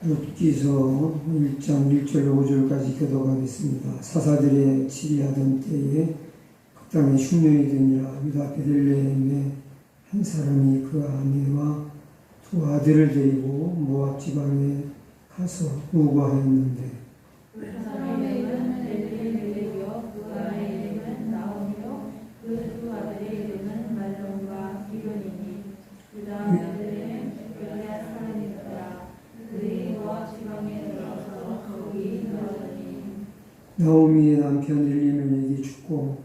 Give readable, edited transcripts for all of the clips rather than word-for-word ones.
룻기서 1장 1절 5절까지 교독하겠습니다. 사사들의 치리하던 때에 그 땅에 흉년이 되니라. 유다 베들레헴의 한 사람이 그 아내와 두 아들을 데리고 모압 지방에 가서 우거하였는데 그 사람의 이름은 엘리멜렉이요 그 아내의 이름은 나오미요 그 두 아들의 이름은 말론과 기론이니 유다 베들레헴 베들레헴 사람이더라. 그들이 모압 지방에 들어가서 거기 거하더니 나오미의 남편 엘리멜렉이 죽고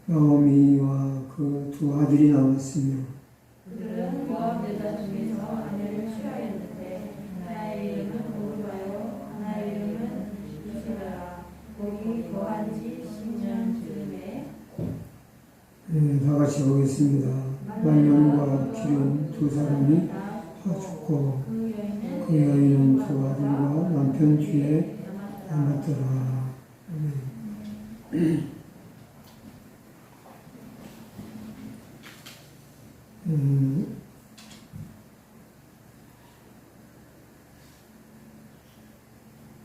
나오미와 그 두 아들이 남았으며 그들은 모압 여자 중에서 아내를 취하였는데 하나의 이름은 오르바요 하나의 이름은 루시더라. 거기 거한 지 10년 즈음에 다 같이 보겠습니다. 말론과 기름 두 사람이 다 죽고 그 여인은 두 아들과 남편 뒤에 남았더라.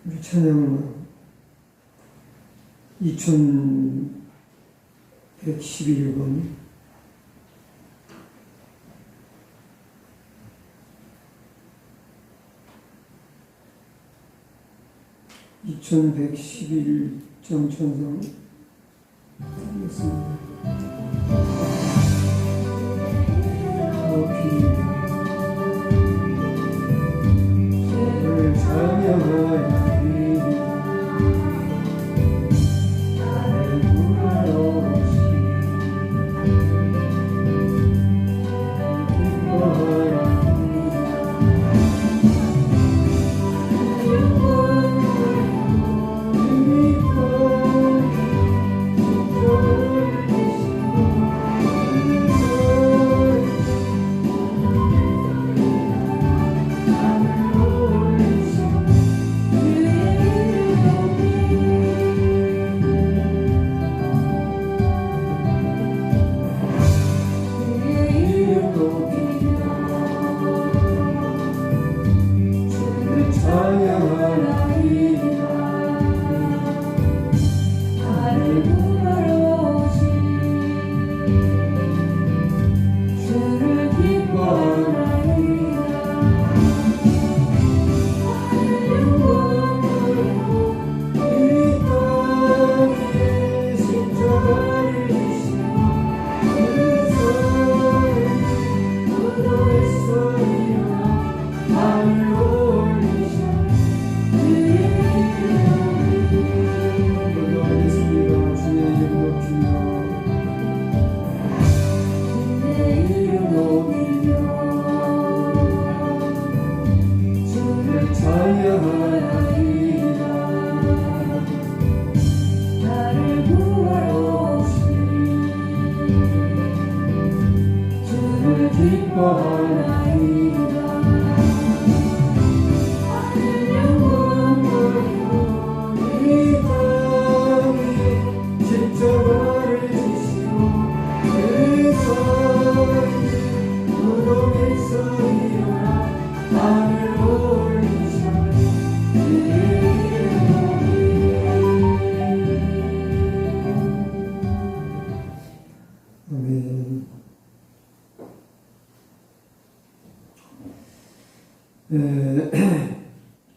우리 찬양은 2111번 2111점 천성 하겠습니다. 주를 찬양하리 나를 구하오시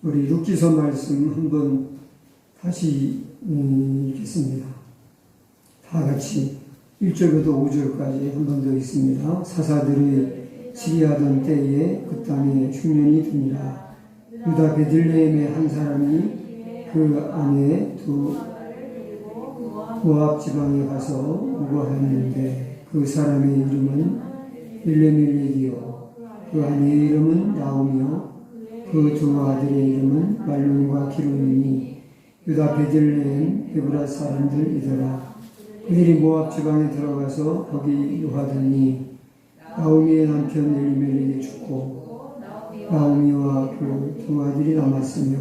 우리 룻기서 말씀 한번 다시 읽겠습니다. 다 같이 1절부터 5절까지 한 번 더 읽습니다. 사사들의 치리하던 때에 그 땅에 흉년이 드니라. 유다 베들레헴의 한 사람이 그 아내 두 모압 지방에 가서 우거하였는데 그 사람의 이름은 엘리멜렉이요 그 아내의 이름은 나오미요 그 두 아들의 이름은 말론과 기론이니 유다 베들레헴 에브라 사람들이더라. 그들이 모압 지방에 들어가서 거기 유하더니 나오미의 남편 엘리멜렉이 죽고 나오미와 그 두 아들이 남았으며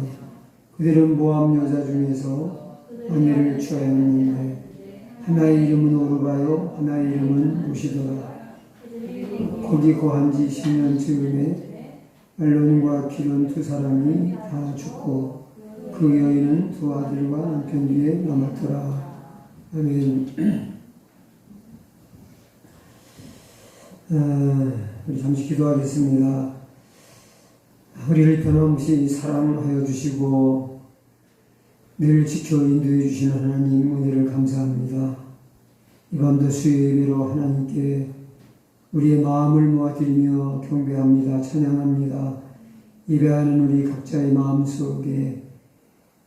그들은 모압 여자 중에서 아내를 취하였는데 하나의 이름은 오르바요 하나의 이름은 루시더라. 거기 거한 지 10년 즈음에 말론과 기론 두 사람이 다 죽고 그 여인은 두 아들과 남편 뒤에 남았더라. 아멘. 우리 잠시 기도하겠습니다. 우리를 변함없이 사랑하여 주시고 늘 지켜 인도해 주시는 하나님 은혜를 감사합니다. 이밤도 수요 예배로 하나님께 우리의 마음을 모아드리며 경배합니다. 찬양합니다. 예배하는 우리 각자의 마음속에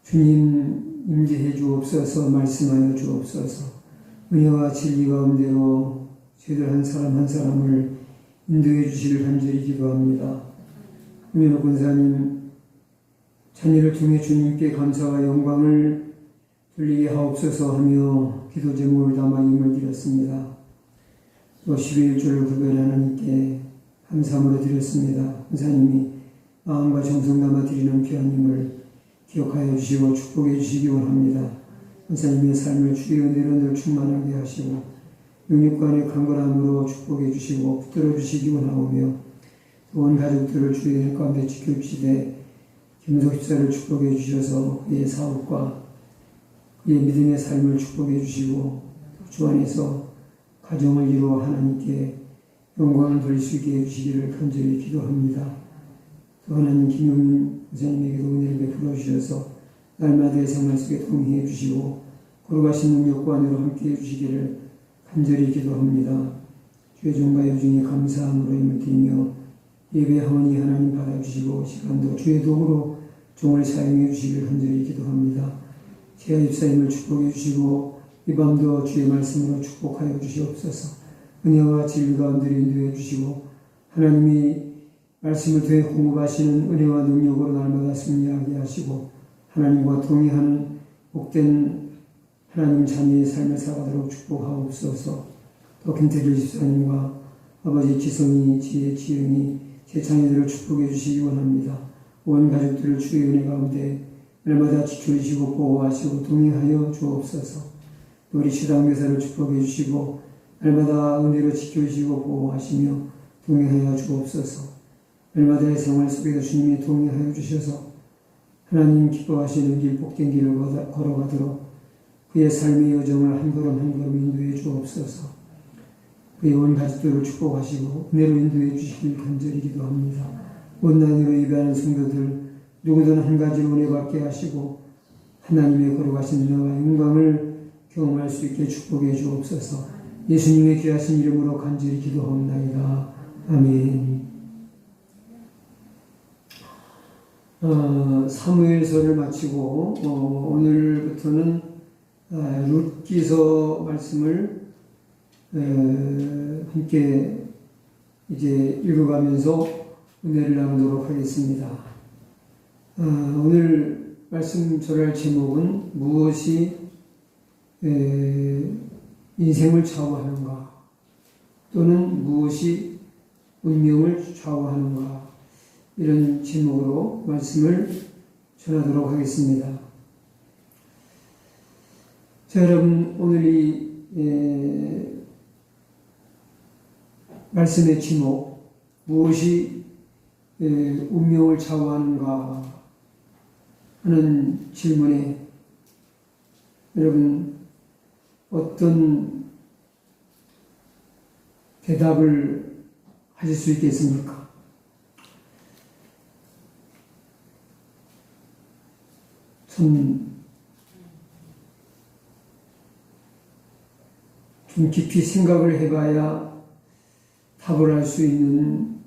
주님 임재해 주옵소서, 말씀하여 주옵소서. 은혜와 진리 가운데로 저희들 한 사람 한 사람을 인도해 주시길 간절히 기도합니다. 은혜로 권사님 자녀를 통해 주님께 감사와 영광을 돌리게 하옵소서 하며 기도 제목을 담아 임을 드렸습니다. 또 12일주를 구별해 하나님께 감사함으로 드렸습니다. 권사님이 마음과 정성 담아 드리는 귀한임을 기억하여 주시고 축복해 주시기 원합니다. 권사님의 삶을 주의 은혜로 늘 충만하게 하시고 영육간의 강건함으로 축복해 주시고 붙들어 주시기 원하오며 온 가족들을 주의 은혜 가운데 지켜주시되 김석 집사를 축복해 주셔서 그의 사업과 그의 믿음의 삶을 축복해 주시고 주 안에서 가정을 이루어 하나님께 영광을 돌릴 수 있게 해주시기를 간절히 기도합니다. 또 하나님 김용민 선생님에게도 은혜를 베풀어 주셔서 날마다의 생활 속에 동행해 주시고 걸어가신 능력과 안으로 함께 해주시기를 간절히 기도합니다. 주의 종과 여중에 감사함으로 힘을 드리며 예배하오니 하나님 받아주시고 시간도 주의 도구로 종을 사용해 주시기를 간절히 기도합니다. 제아 집사님을 축복해 주시고 이 밤도 주의 말씀으로 축복하여 주시옵소서. 은혜와 진리 가운데 인도해 주시고 하나님이 말씀을 통해 공급하시는 은혜와 능력으로 날마다 승리하게 하시고 하나님과 동의하는 복된 하나님 자녀의 삶을 살아가도록 축복하옵소서. 또 김태길 집사님과 아버지 지성이, 지혜, 지영이 제 자녀들을 축복해 주시기 원합니다. 온 가족들을 주의 은혜 가운데 날마다 지켜주시고 보호하시고 동의하여 주옵소서. 우리 시당교사를 축복해 주시고 날마다 은혜로 지켜주시고 보호하시며 동의하여 주옵소서. 날마다의 생활 속에서 주님이 동의하여 주셔서 하나님 기뻐하시는 길, 복된 길을 걸어가도록 그의 삶의 여정을 한 걸음 한 걸음 인도해 주옵소서. 그의 온 가족들을 축복하시고 은혜로 인도해 주시길 간절히 기도합니다. 온난이로 예배하는 성도들 누구든 한 가지로 은혜 받게 하시고 하나님의 걸어가신 은혜와 영광을 경험할 수 있게 축복해 주옵소서. 예수님의 귀하신 이름으로 간절히 기도하옵나이다. 아멘. 사무엘서를 마치고 오늘부터는 룻기서 말씀을 함께 이제 읽어가면서 은혜를 나누도록 하겠습니다. 오늘 말씀 전할 제목은 무엇이 인생을 좌우하는가 또는 무엇이 운명을 좌우하는가 이런 제목으로 말씀을 전하도록 하겠습니다. 자, 여러분 오늘 이 말씀의 제목 무엇이 운명을 좌우하는가 하는 질문에 여러분 어떤 대답을 하실 수 있겠습니까? 좀 깊이 생각을 해봐야 답을 할 수 있는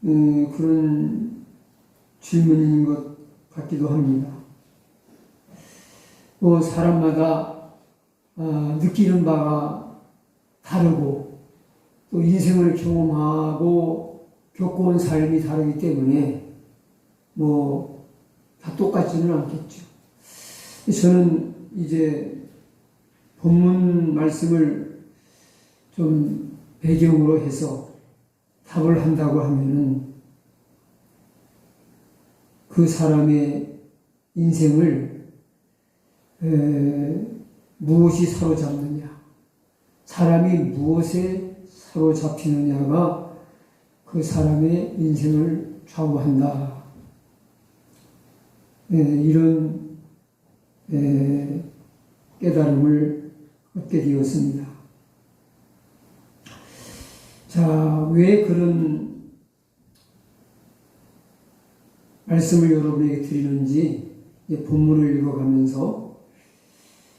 그런 질문인 것 같기도 합니다. 사람마다 느끼는 바가 다르고 또 인생을 경험하고 겪어온 삶이 다르기 때문에 다 똑같지는 않겠죠. 저는 이제 본문 말씀을 좀 배경으로 해서 답을 한다고 하면은 그 사람의 인생을 무엇이 사로잡느냐, 사람이 무엇에 사로잡히느냐가 그 사람의 인생을 좌우한다. 이런 깨달음을 얻게 되었습니다. 자, 왜 그런 말씀을 여러분에게 드리는지 본문을 읽어가면서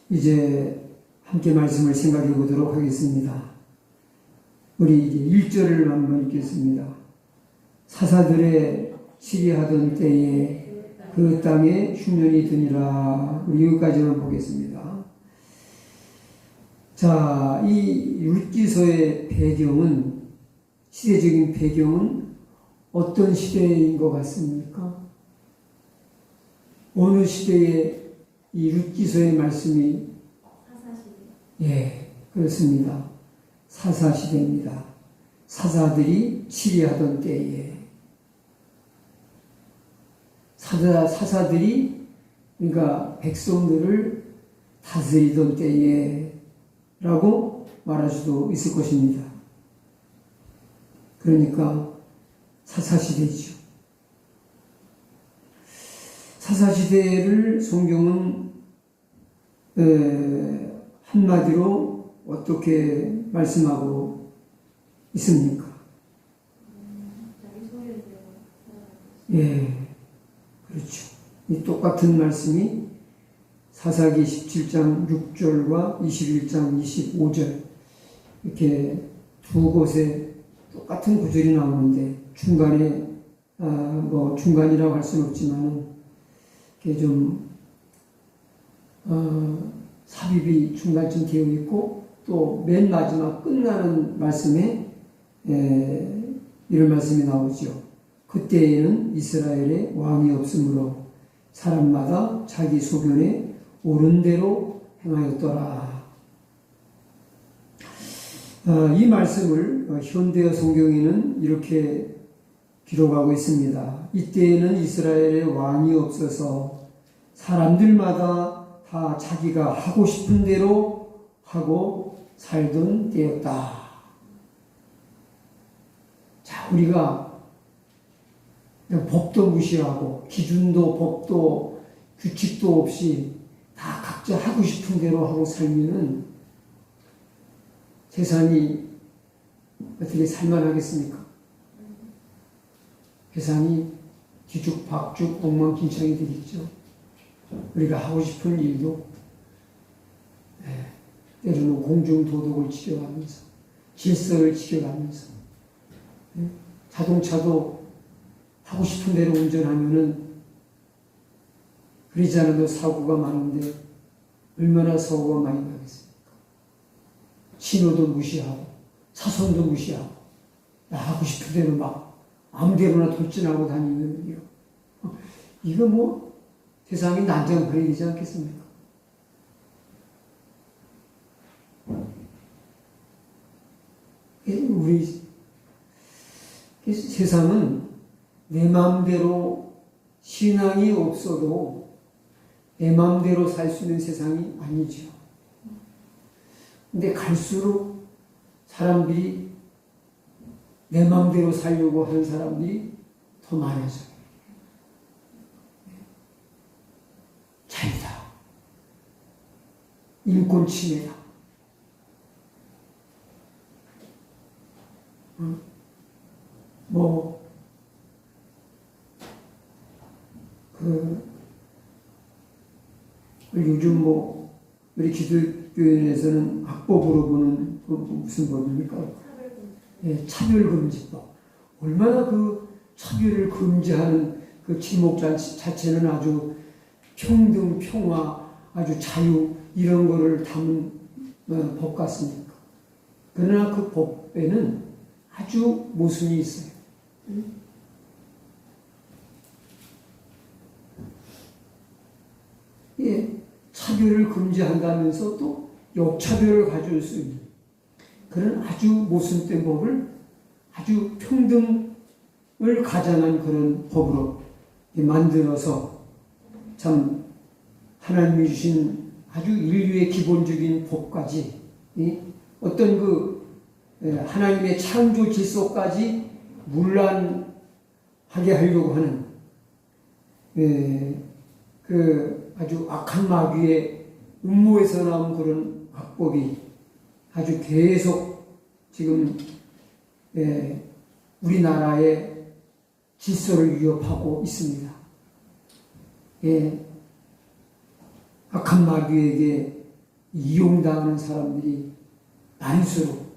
이제 함께 말씀을 생각해 보도록 하겠습니다. 우리 이제 1절을 한번 읽겠습니다. 사사들의 치리하던 때에 그 땅에 흉년이 드니라. 우리 여기까지만 보겠습니다. 자, 이 룻기서의 배경은, 시대적인 배경은 어떤 시대인 것 같습니까? 어느 시대에 이 룻기서의 말씀이? 사사시대. 예, 그렇습니다. 사사시대입니다. 사사들이 치리하던 때에. 사사들이, 그러니까 백성들을 다스리던 때에 라고 말할 수도 있을 것입니다. 그러니까 사사시대죠. 사사시대를 성경은 한마디로 어떻게 말씀하고 있습니까? 자기 소유대로. 예, 그렇죠. 이 똑같은 말씀이 사사기 17장 6절과 21장 25절 이렇게 두 곳에 똑같은 구절이 나오는데 중간에 뭐 중간이라고 할 수는 없지만 이렇게 좀 삽입이 중간쯤 되어 있고 또 맨 마지막 끝나는 말씀에 이런 말씀이 나오죠. 그때에는 이스라엘에 왕이 없으므로 사람마다 자기 소견에 옳은 대로 행하였더라. 이 말씀을 현대어 성경에는 이렇게 기록하고 있습니다. 이때에는 이스라엘에 왕이 없어서 사람들마다 다 자기가 하고 싶은 대로 하고 살던 때였다. 자, 우리가 법도 무시하고 기준도 법도 규칙도 없이 다 각자 하고 싶은 대로 하고 살면은 세상이 어떻게 살만하겠습니까? 세상이 뒤죽박죽 엉망진창이 되겠죠. 우리가 하고 싶은 일도 때로는 공중도덕을 지켜가면서 질서를 지켜가면서 자동차도 하고 싶은 대로 운전하면은 그러지 않아도 사고가 많은데 얼마나 사고가 많이 나겠습니까? 신호도 무시하고 차선도 무시하고 하고 싶은 대로 막 아무데로나 돌진하고 다니는요. 이거 뭐 세상이 난장판이지 않겠습니까? 우리 세상은 내 마음대로 신앙이 없어도 내 마음대로 살 수 있는 세상이 아니죠. 근데 갈수록 사람들이 내 마음대로 살려고 하는 사람들이 더 많아져요. 자유다. 인권 침해다. 요즘 우리 기독교인에서는 악법으로 보는 무슨 법입니까? 예, 차별금지법. 얼마나 그 차별을 금지하는 그 제목 자체는 아주 평등, 평화, 아주 자유 이런 거를 담은 법 같습니까? 그러나 그 법에는 아주 모순이 있어요. 예, 차별을 금지한다면서 또 역차별을 가져올 수 있는 그런 아주 모순된 법을 아주 평등을 가장한 그런 법으로 만들어서 참 하나님이 주신 아주 인류의 기본적인 법까지 어떤 그 하나님의 창조 질서까지 문란하게 하게 하려고 하는 그 아주 악한 마귀의 음모에서 나온 그런 악법이 아주 계속 지금 우리나라의 질서를 위협하고 있습니다. 악한 마귀에게 이용당하는 사람들이 많을수록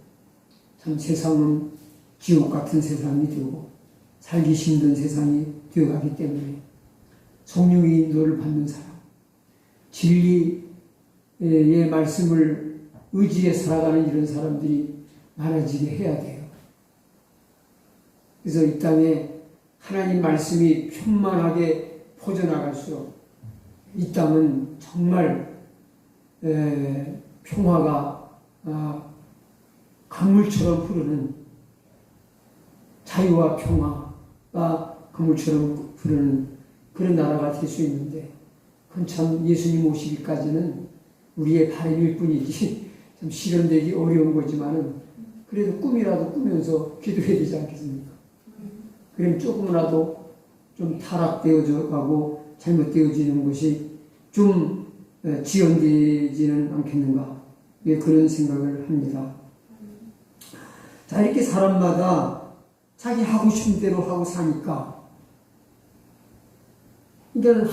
참 세상은 지옥 같은 세상이 되고 살기 힘든 세상이 되어가기 때문에 성령의 인도를 받는 사람, 진리의 말씀을 의지해 살아가는 이런 사람들이 많아지게 해야 돼요. 그래서 이 땅에 하나님 말씀이 편만하게 퍼져나갈수록 이 땅은 정말 평화가 강물처럼 흐르는, 자유와 평화가 강물처럼 흐르는 그런 나라가 될 수 있는데, 그건 참 예수님 오시기까지는 우리의 바람일 뿐이지 참 실현되기 어려운 거지만은 그래도 꿈이라도 꾸면서 기도해야 되지 않겠습니까? 그럼 조금이라도 좀 타락되어져 가고 잘못되어지는 것이 좀 지연되지는 않겠는가, 그런 생각을 합니다. 자, 이렇게 사람마다 자기 하고 싶은 대로 하고 사니까, 그러니까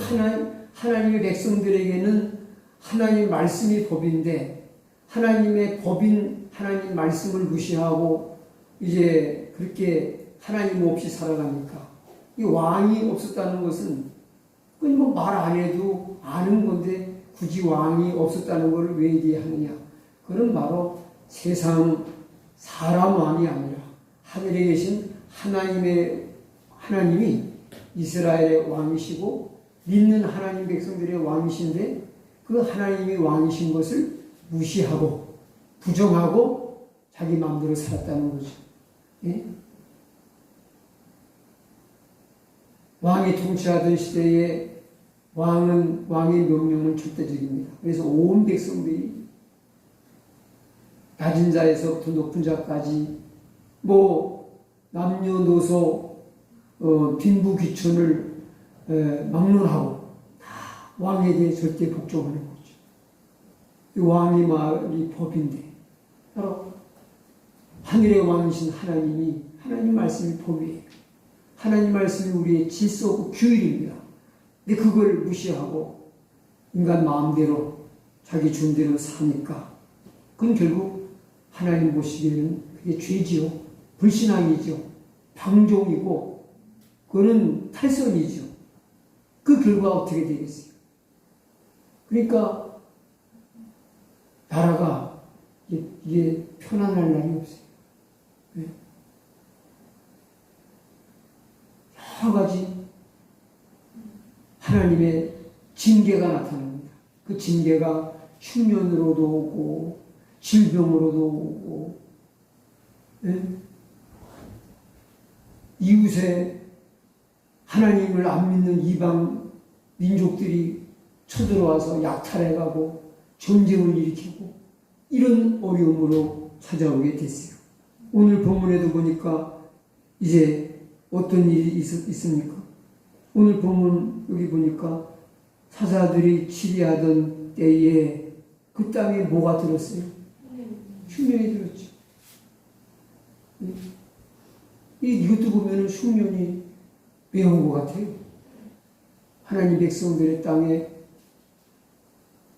하나님의 백성들에게는 하나님의 말씀이 법인데, 하나님의 법인 하나님 말씀을 무시하고 이제 그렇게 하나님 없이 살아가니까, 이 왕이 없었다는 것은 그건 뭐 말 안 해도 아는 건데 굳이 왕이 없었다는 것을 왜 얘기하느냐? 그건 바로 세상 사람 왕이 아니라 하늘에 계신 하나님이 이스라엘의 왕이시고 믿는 하나님 백성들의 왕이신데, 그 하나님이 왕이신 것을 무시하고 부정하고 자기 마음대로 살았다는 거죠. 예? 왕이 통치하던 시대에 왕의 명령은 절대적입니다. 그래서 온 백성들이 낮은 자에서부터 높은 자까지 남녀노소 빈부귀천을 막론하고 다 왕에 대해 절대 복종하는 거죠. 이 왕의 말이 법인데, 바로 하늘의 왕이신 하나님 말씀이 법이에요. 하나님 말씀이 우리의 질서고 규율입니다. 근데 그걸 무시하고 인간 마음대로 자기 준대로 사니까 그건 결국 하나님 보시기에는 그게 죄지요, 불신앙이죠, 방종이고 그거는 탈선이죠. 그 결과 어떻게 되겠어요? 그러니까 나라가 이게 편안할 날이 없어요. 여러 가지 하나님의 징계가 나타납니다. 그 징계가 흉년으로도 오고 질병으로도 오고, 이웃에 하나님을 안 믿는 이방 민족들이 쳐들어와서 약탈해가고 전쟁을 일으키고 이런 어려움으로 찾아오게 됐어요. 오늘 본문에도 보니까 이제 어떤 일이 있습니까? 오늘 본문 여기 보니까 사사들이 치리하던 때에 그 땅에 뭐가 들었어요? 흉년이 들었죠. 이것도 보면은 흉년이 왜 온 것 같아요? 하나님 백성들의 땅에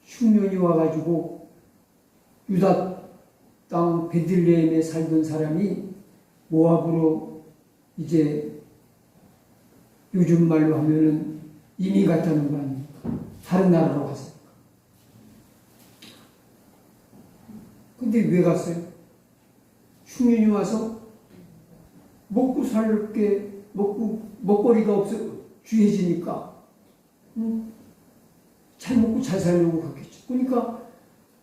흉년이 와가지고 유다 땅 베들레헴에 살던 사람이 모압으로 이제 요즘 말로 하면은 이민 갔다는 거 아닙니까? 다른 나라로 갔으니까. 근데 왜 갔어요? 흉년이 와서 먹고 살 게 먹거리가 없어 귀해지니까 잘 먹고 잘 살려고 갔겠죠. 그러니까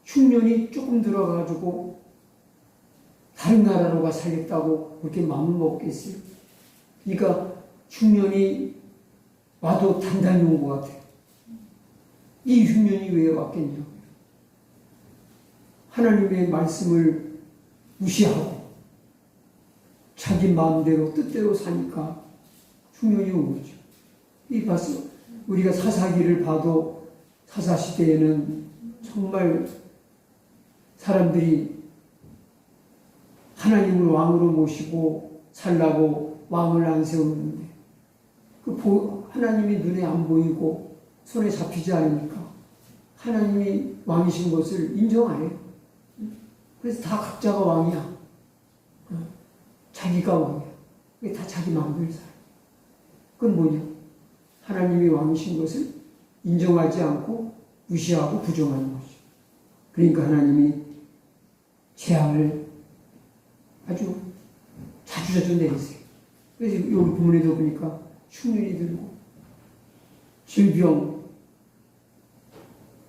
흉년이 조금 들어가가지고 다른 나라로 가 살겠다고 그렇게 마음을 먹겠어요. 그러니까 흉년이 와도 단단히 온 것 같아요. 이 흉년이 왜 왔겠냐? 하나님의 말씀을 무시하고 자기 마음대로 뜻대로 사니까 흉년이 온 거죠. 이 봤어? 우리가 사사기를 봐도 사사시대에는 정말 사람들이 하나님을 왕으로 모시고 살라고 왕을 안 세우는데 하나님이 눈에 안 보이고 손에 잡히지 않으니까 하나님이 왕이신 것을 인정 안 해요. 그래서 다 각자가 왕이야. 자기가 왕이야. 그게 다 자기 마음대로 살아. 그건 뭐냐? 하나님이 왕이신 것을 인정하지 않고 무시하고 부정하는 거죠. 그러니까 하나님이 재앙을 아주 자주자주 내리세요. 그래서 여기 본문에도 보니까 흉년이 들고 질병,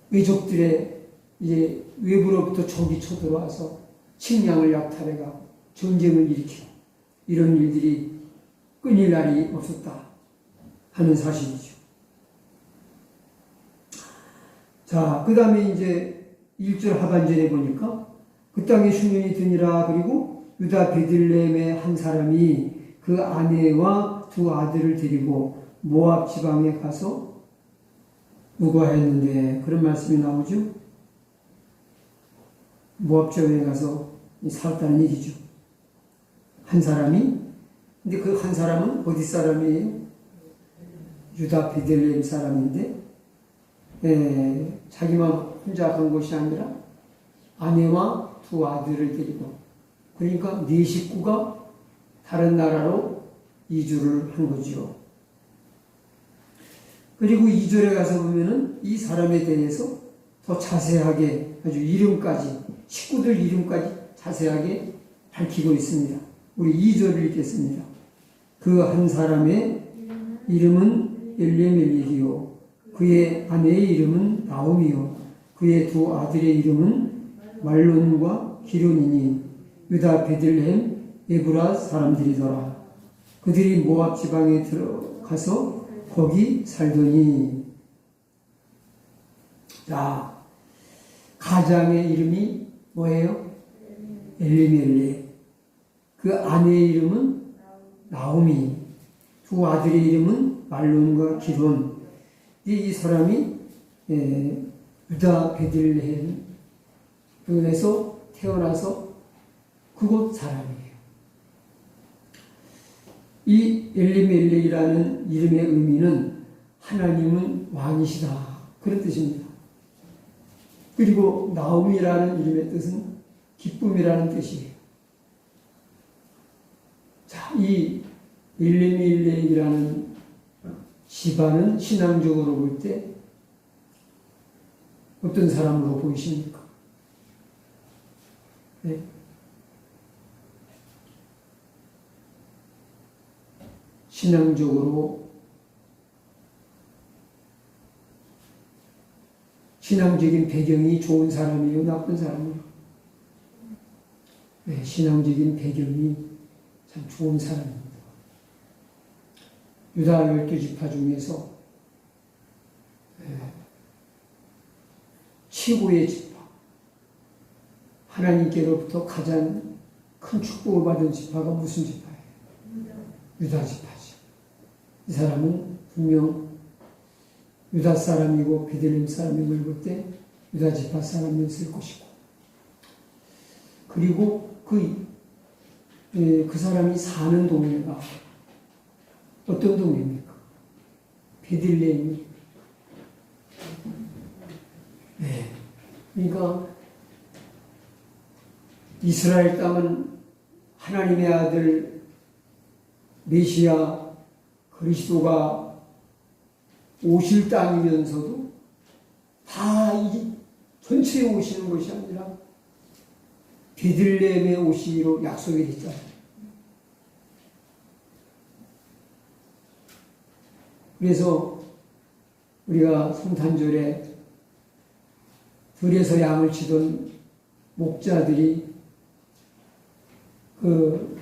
외적들의 이제 외부로부터 적이 쳐들어와서 식량을 약탈해가고 전쟁을 일으키고 이런 일들이 끊일 날이 없었다 하는 사실이죠. 자, 그 다음에 이제 1절 하반절에 보니까 그 땅에 흉년이 드니라. 그리고 유다 베들레헴의 한 사람이 그 아내와 두 아들을 데리고 모압 지방에 가서 무과했는데 그런 말씀이 나오죠. 모압 지방에 가서 살았다는 얘기죠. 한 사람이. 근데 그 한 사람은 어디 사람이에요? 유다 베들레헴 사람인데 자기만 혼자 간 것이 아니라 아내와 두 아들을 데리고, 그러니까 네 식구가 다른 나라로 이주를 한 거죠. 그리고 2절에 가서 보면은 이 사람에 대해서 더 자세하게 아주 이름까지, 식구들 이름까지 자세하게 밝히고 있습니다. 우리 2절을 읽겠습니다. 그 한 사람의 이름은 엘레멜렉이요, 그의 아내의 이름은 나오미요, 그의 두 아들의 이름은 말론과 기론이니 유다 베들레헴 에브라 사람들이더라. 그들이 모압 지방에 들어가서 거기 살더니. 자, 가장의 이름이 뭐예요? 엘리멜렉. 그 아내의 이름은 나오미. 두 아들의 이름은 말론과 기론. 이 사람이 유다 베들레헴에서 태어나서 그곳 사람이에요. 이 엘리멜렉이라는 이름의 의미는 하나님은 왕이시다, 그런 뜻입니다. 그리고 나오미라는 이름의 뜻은 기쁨이라는 뜻이에요. 자, 이 엘리멜렉이라는 집안은 신앙적으로 볼 때 어떤 사람으로 보이십니까? 네. 신앙적으로, 신앙적인 배경이 좋은 사람이에요, 나쁜 사람이에요? 네, 신앙적인 배경이 참 좋은 사람입니다. 유다 12지파 중에서 최고의 지파, 하나님께로부터 가장 큰 축복을 받은 지파가 무슨 지파예요? 유다 지파죠. 이 사람은 분명 유다 사람이고 베들레헴 사람임을 볼 때 유다 지파 사람이었을 것이고, 그리고 그 사람이 사는 동네가 어떤 동네입니까? 베들레헴이. 네. 그러니까 이스라엘 땅은 하나님의 아들 메시아 그리스도가 오실 땅이면서도 다 이 전체에 오시는 것이 아니라 베들레헴에 오시기로 약속이 됐잖아요. 그래서 우리가 성탄절에 들에서 양을 치던 목자들이 그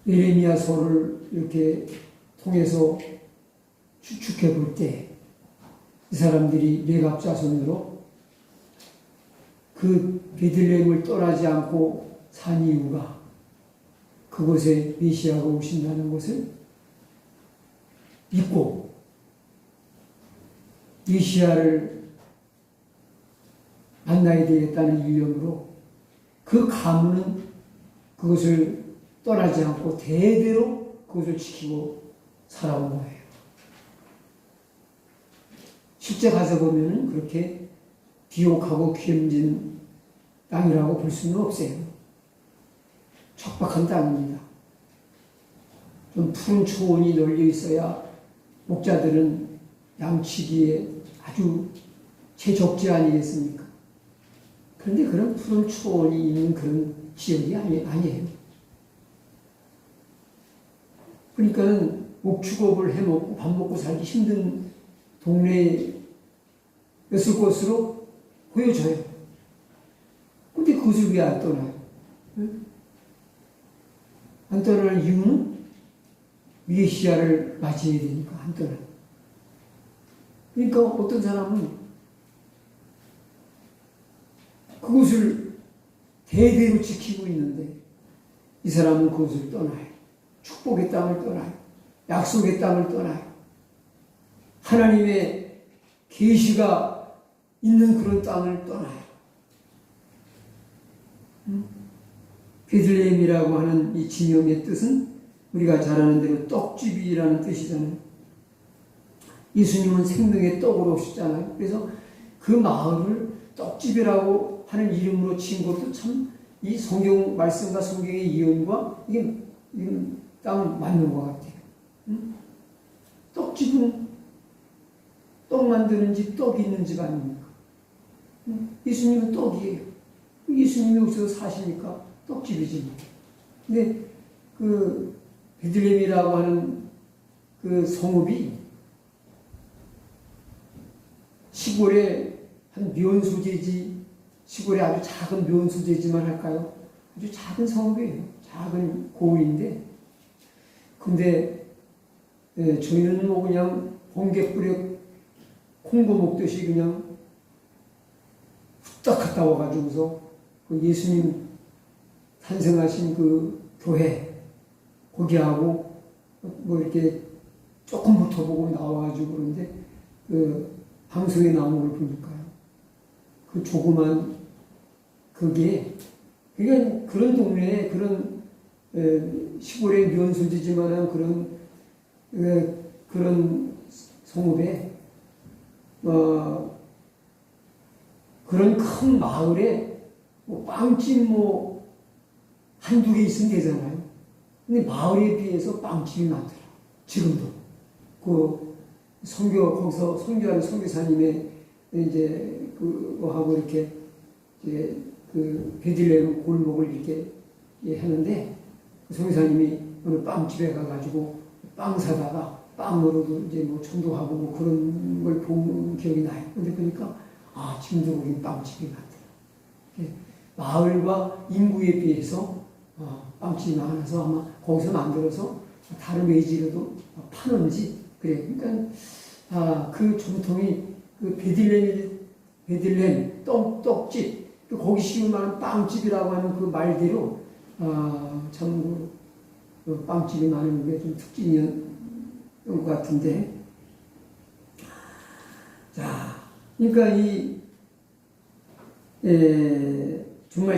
예레미야서를 이렇게 통해서 추측해 볼 때 이 사람들이 레갑 자손으로 그 베들레헴을 떠나지 않고 산 이유가 그곳에 메시아가 오신다는 것을 믿고 메시아를 만나야 되겠다는 일념으로 그 가문은 그것을 떠나지 않고 대대로 그것을 지키고 살아온 거예요. 실제 가서 보면은 그렇게 비옥하고 귀염진 땅이라고 볼 수는 없어요. 척박한 땅입니다. 좀 푸른 초원이 널려 있어야 목자들은 양치기에 아주 최적지 아니겠습니까? 그런데 그런 푸른 초원이 있는 그런 지역이 아니에요. 그러니까는 목축업을 해먹고 밥 먹고 살기 힘든 동네였을 것으로 보여져요. 근데 그것을 왜 안 떠나요? 응? 안 떠나는 이유는 메시아를 맞이해야 되니까 안 떠나요. 그러니까 어떤 사람은 그것을 대대로 지키고 있는데 이 사람은 그것을 떠나요. 축복의 땅을 떠나요. 약속의 땅을 떠나요. 하나님의 계시가 있는 그런 땅을 떠나요. 베들레헴이라고 하는 이 지명의 뜻은 우리가 잘 아는 대로 떡집이라는 뜻이잖아요. 예수님은 생명의 떡으로 오셨잖아요. 그래서 그 마을을 떡집이라고 하는 이름으로 지은 것도 참 이 성경 말씀과 성경의 이언과 이게 딱 맞는 것 같아요. 떡집은 떡 만드는 집, 떡이 있는 집 아닙니까? 예수님은 떡이에요. 예수님이 여기서 사시니까 떡집이지. 근데 그 베들레헴이라고 하는 그 성읍이 시골에 한 면소재지, 시골에 아주 작은 면소재지만 할까요? 아주 작은 성읍이에요. 작은 고을인데, 근데 저희는 뭐 그냥 번개불에 콩고 먹듯이 그냥 후딱 갔다 와가지고서 그 예수님 탄생하신 그 교회 거기하고 뭐 이렇게 조금 붙어보고 나와가지고 그런데 그 방송에 나오는 걸 보니까요. 그 조그만 그게 그런 동네에 그런 시골의 면소지지만한 그런 성읍에 그런 큰 마을에 뭐 빵집 뭐 한두 개 있으면 되잖아요. 근데 마을에 비해서 빵집이 많더라. 지금도 그 거기서 선교하는 선교사님의 이제 그거하고 이렇게 이제 그 베들레헴 골목을 이렇게 하는데 그 선교사님이 어느 빵집에 가가지고 빵 사다가 빵으로도 이제 뭐 전도하고 뭐 그런 걸 본 기억이 나요. 근데 보니까 지금도 거기 빵집이 많더라. 마을과 인구에 비해서 빵집이 많아서 아마 거기서 만들어서 다른 외지로도 파는지 그래. 그러니까 그 전통이 그 베들레헴 떡집 거기 씌울 만한 빵집이라고 하는 그 말대로 참 그 빵집이 많은 게 좀 특징이었던 것 같은데, 자, 그러니까 정말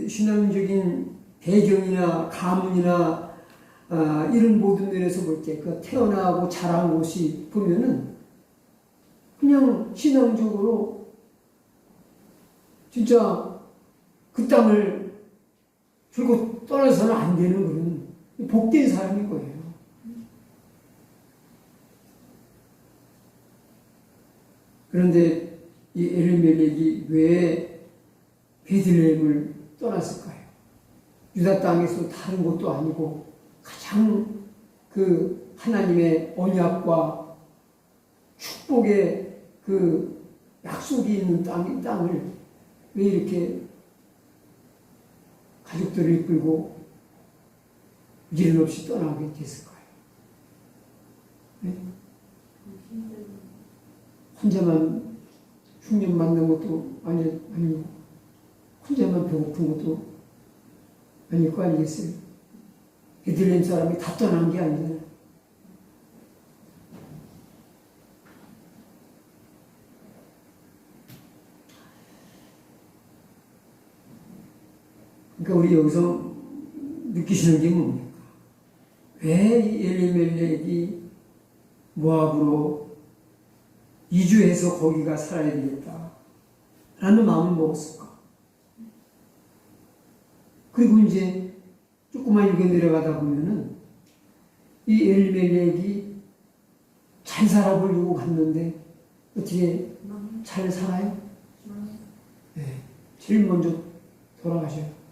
신앙적인 배경이나 가문이나 이런 모든 면에서 볼 때 그 태어나고 자란 곳이 보면은 그냥 신앙적으로 진짜 그 땅을 결국 떠나서는 안 되는 그런 복된 사람인 거예요. 그런데 이 엘리멜렉이 왜 베들레헴을 떠났을까요? 유다 땅에서 다른 곳도 아니고 가장 그 하나님의 언약과 축복의 그 약속이 있는 땅을 왜 이렇게 가족들을 이끌고 일 없이 떠나게 됐을까요? 네? 혼자만 흉년 맞는 것도 아니고 혼자만 배고픈 것도 아닐 거 아니겠어요? 베들레헴 사람이 다 떠난 게 아니잖아요. 그러니까 우리 여기서 느끼시는 게 뭡니까? 왜 엘리멜렉이 모압으로 이주해서 거기가 살아야 되겠다 라는 마음을 먹었을까? 그리고 이제 조금만 이렇게 내려가다 보면은 이 엘리멜렉이 잘 살아보려고 갔는데 어떻게 잘 살아요? 네, 제일 먼저 돌아가셔요.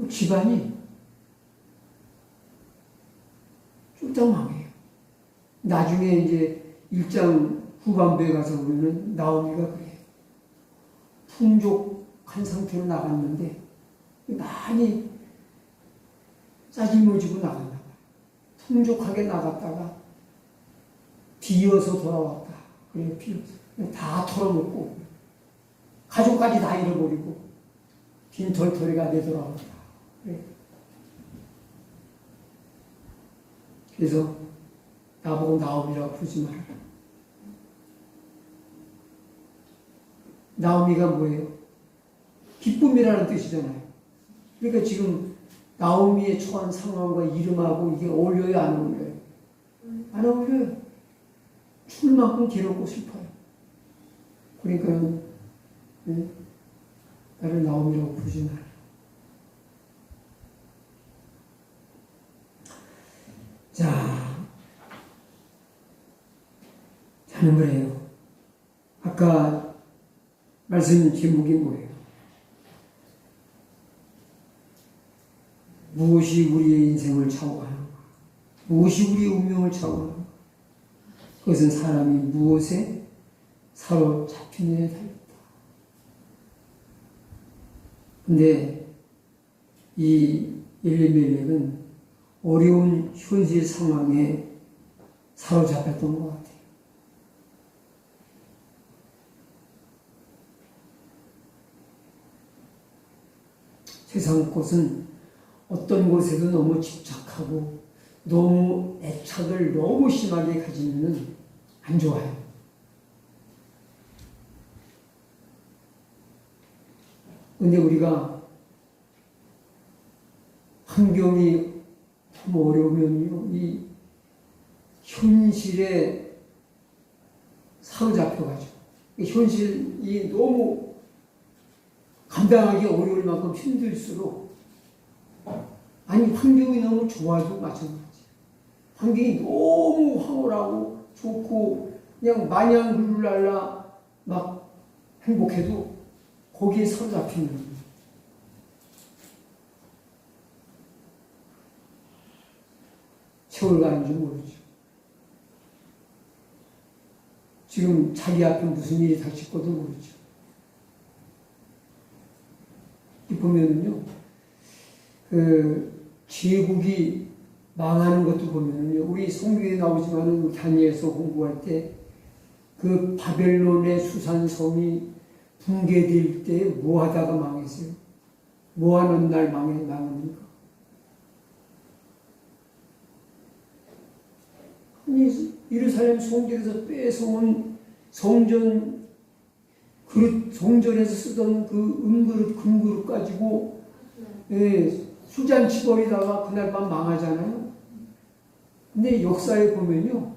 집안이 쫄딱 망해요. 나중에 이제 1장 후반부에 가서 보면은 나오미가 그래요. 풍족한 상태로 나갔는데 많이 짜증머지고 나갔나 봐요. 풍족하게 나갔다가 비어서 돌아왔다. 그래요, 비어서. 다 털어놓고 가족까지 다 잃어버리고 빈털터리가 되돌아온다. 그래서 나보고 나오미라고 부르지 말아라. 나오미가 뭐예요? 기쁨이라는 뜻이잖아요. 그러니까 지금 나오미의 처한 상황과 이름하고 이게 어울려요, 안 어울려요? 안 어울려요. 죽을 만큼 괴롭고 슬퍼요. 그러니까 나를 나오미라고 부르지 말아라. 자는 거예요. 아까 말씀 제목이 뭐예요? 무엇이 우리의 인생을 좌우하는가? 무엇이 우리의 운명을 좌우하는가? 그것은 사람이 무엇에 사로잡히느냐에 달렸다. 근데 이 엘리멜렉은 어려운 현실 상황에 사로잡혔던 것 같아요. 세상 것은 어떤 곳에도 너무 집착하고 너무 애착을 너무 심하게 가지면 안 좋아요. 근데 우리가 환경이 너무 어려우면요, 이 현실에 사로잡혀가지고 현실이 너무 감당하기 어려울 만큼 힘들수록, 아니 환경이 너무 좋아도 마찬가지. 환경이 너무 황홀하고 좋고 그냥 마냥 룰랄라 막 행복해도 거기에 사로잡히는 거예요. 세월 가는 줄 모르죠. 지금 자기 앞에 무슨 일이 닥칠 것도 모르죠. 보면은요, 제국이 망하는 것도 보면은요, 우리 성경에 나오지만은 다니엘서 공부할 때 그 바벨론의 수산성이 붕괴될 때 뭐 하다가 망했어요? 뭐 하는 날 망합니까? 아니, 예루살렘 성전에서 뺏어온 성전 그릇, 성전에서 쓰던 그 은그릇, 금그릇 가지고 술잔치 벌이다가 그날 밤 망하잖아요. 근데 역사에 보면요,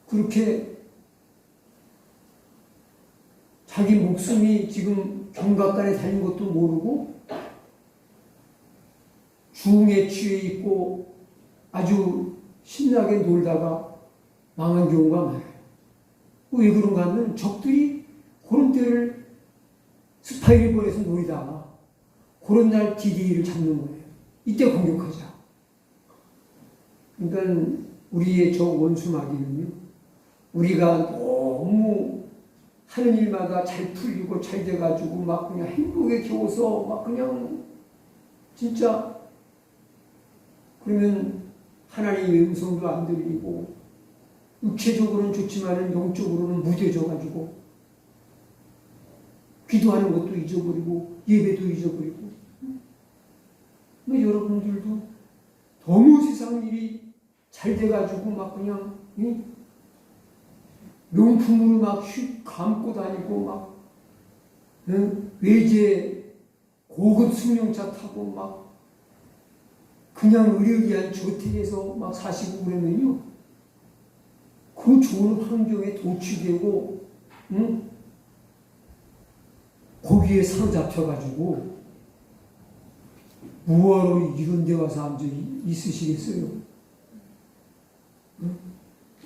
그렇게 자기 목숨이 지금 경각간에 달린 것도 모르고 중에 취해 있고 아주 신나게 놀다가 망한 경우가 많아요. 왜 그런가 하면 적들이 그런 때를 스파이를 보내서 노리다가 그런 날 DD를 잡는 거예요. 이때 공격하자. 그러니까 우리의 저 원수 마귀는요, 우리가 너무 하는 일마다 잘 풀리고 잘 돼가지고 막 그냥 행복에 겨워서 막 그냥 진짜 그러면 하나님의 음성도 안 들리고 육체적으로는 좋지만 영적으로는 무뎌져가지고 기도하는 것도 잊어버리고 예배도 잊어버리고 뭐 여러분들도 너무 세상 일이 잘 돼가지고 막 그냥 명품으로 막 휙 감고 다니고 막 외제 고급 승용차 타고 막 그냥 의료기한 주택에서 막 사시고 그러면요 그 좋은 환경에 도취되고 거기에 사로잡혀가지고 뭐하러 이런 데 와서 앉아 있으시겠어요?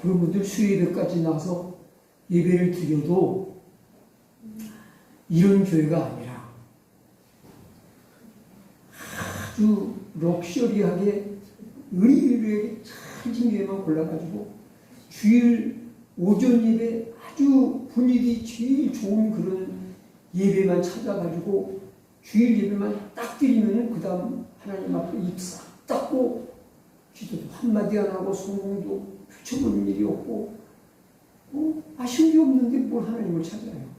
그런 분들 수예배까지 나서 예배를 드려도 이런 교회가 아니라 아주 럭셔리하게 의리의리하게 찰진 교회만 골라가지고 주일 오전 예배 아주 분위기 제일 좋은 그런 예배만 찾아가지고 주일 예배만 딱 드리면은 그 다음 하나님 앞에 입 싹 닫고 기도도 한마디 안 하고 성공도 펼쳐보는 일이 없고 아쉬운 게 없는데 뭘 하나님을 찾아요.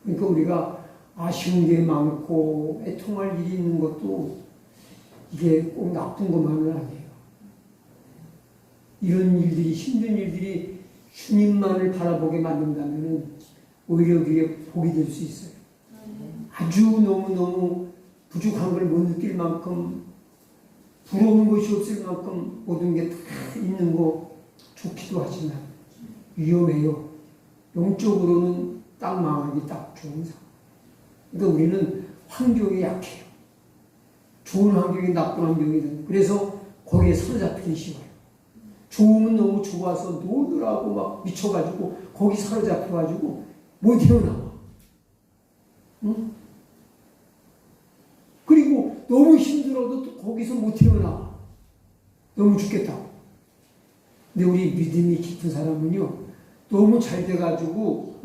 그러니까 우리가 아쉬운 게 많고 애통할 일이 있는 것도 이게 꼭 나쁜 것만은 아니에요. 이런 일들이 힘든 일들이 주님만을 바라보게 만든다면 오히려 그게 복이 될 수 있어요. 아주 너무너무 부족한 걸 못 느낄 만큼 부러운 것이 없을 만큼 모든 게 다 있는 거 좋기도 하지만 위험해요. 영적으로는 딱 망하기 딱 좋은 상황. 그러니까 우리는 환경이 약해요. 좋은 환경이 나쁜 환경이 되는. 그래서 거기에 사로잡히기 쉬워요. 좋으면 너무 좋아서 놀더라고 막 미쳐가지고 거기 사로잡혀가지고 못 헤어나와. 응? 그리고 너무 힘들어도 또 거기서 못 헤어나와. 너무 죽겠다고. 근데 우리 믿음이 깊은 사람은요 너무 잘 돼가지고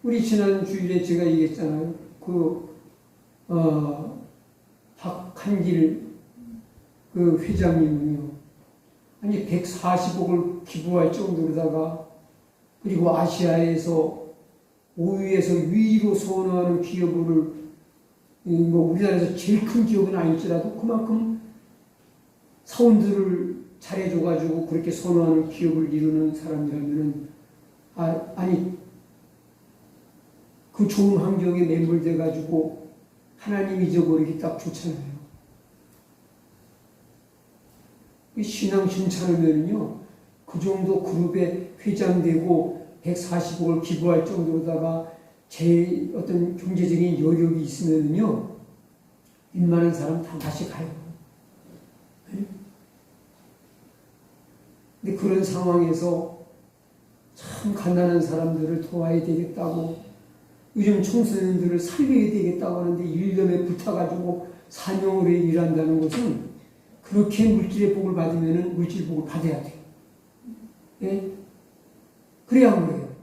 우리 지난 주일에 제가 얘기했잖아요. 박한길 그 회장님은요 아니 140억을 기부할 정도로다가 그리고 아시아에서 5위에서 위로 선호하는 기업을 뭐 우리나라에서 제일 큰 기업은 아닐지라도 그만큼 사원들을 잘해줘가지고 그렇게 선호하는 기업을 이루는 사람이라면은 아니 그 좋은 환경에 매몰돼가지고 하나님 잊어버리기 딱 좋잖아요. 신앙 심찮으면요 그 정도 그룹에 회장되고 140억을 기부할 정도로다가 제 어떤 경제적인 여력이 있으면요 웬만한 사람 다 다시 가요. 근데 그런 상황에서 참 가난한 사람들을 도와야 되겠다고 요즘 청소년들을 살려야 되겠다고 하는데 1년에 붙어가지고 사명으로 일한다는 것은 그렇게 물질의 복을 받으면 물질 복을 받아야 돼요. 예? 그래야 한 거예요.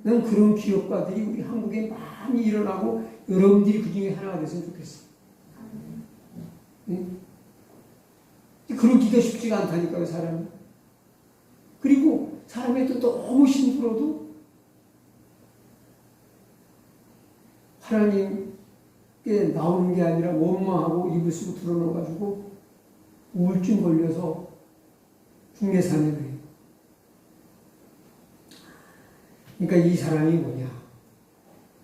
난 그런 기업가들이 우리 한국에 많이 일어나고 여러분들이 그 중에 하나가 됐으면 좋겠어. 예? 그러기가 쉽지가 않다니까요, 사람이. 그리고 사람이 또 너무 힘들어도 하나님께 나오는 게 아니라 원망하고 입을 쓰고 드러넣어가지고 우울증 걸려서 중내산에 그래요. 그러니까 이 사람이 뭐냐.